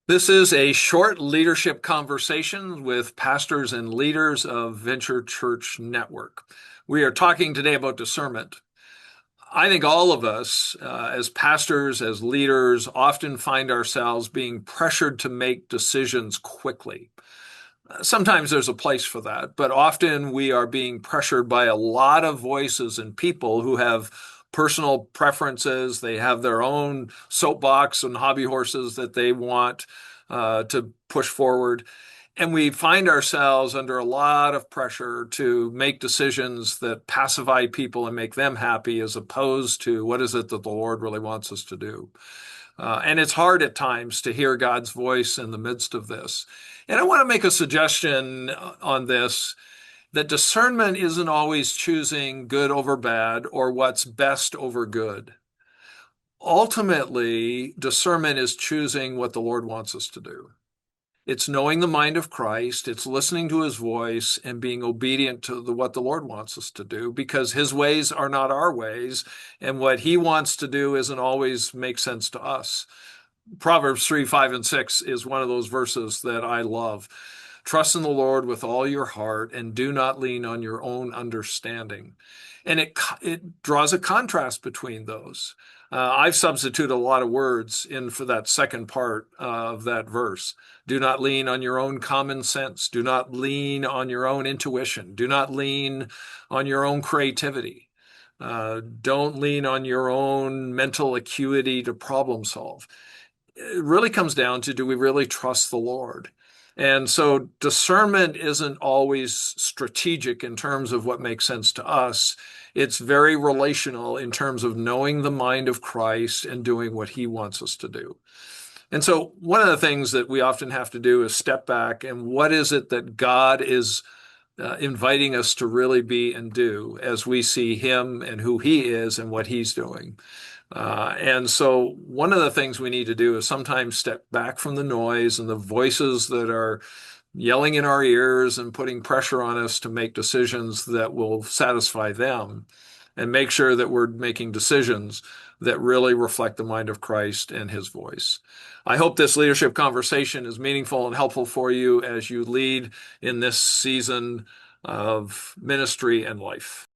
This is a short leadership conversation with pastors and leaders of Venture Church Network. We are talking today about discernment. I think all of us, as pastors, as leaders, often find ourselves being pressured to make decisions quickly. Sometimes there's a place for that, but often we are being pressured by a lot of voices and people who have personal preferences. They have their own soapbox and hobby horses that they want to push forward. And we find ourselves under a lot of pressure to make decisions that pacify people and make them happy, as opposed to what is it that the Lord really wants us to do. And it's hard at times to hear God's voice in the midst of this. And I want to make a suggestion on this, that discernment isn't always choosing good over bad or what's best over good. Ultimately, discernment is choosing what the Lord wants us to do. It's knowing the mind of Christ. It's listening to his voice and being obedient to what the Lord wants us to do, because his ways are not our ways, and what he wants to do isn't always make sense to us. Proverbs 3, 5, and 6 is one of those verses that I love. Trust in the Lord with all your heart and do not lean on your own understanding. And it draws a contrast between those. I've substituted a lot of words in for that second part of that verse. Do not lean on your own common sense. Do not lean on your own intuition. Do not lean on your own creativity. Don't lean on your own mental acuity to problem solve. It really comes down to, do we really trust the Lord? And so discernment isn't always strategic in terms of what makes sense to us. It's very relational in terms of knowing the mind of Christ and doing what he wants us to do. And so one of the things that we often have to do is step back and what is it that God is inviting us to really be and do as we see him and who he is and what he's doing. And so one of the things we need to do is sometimes step back from the noise and the voices that are yelling in our ears and putting pressure on us to make decisions that will satisfy them, and make sure that we're making decisions that really reflect the mind of Christ and his voice. I hope this leadership conversation is meaningful and helpful for you as you lead in this season of ministry and life.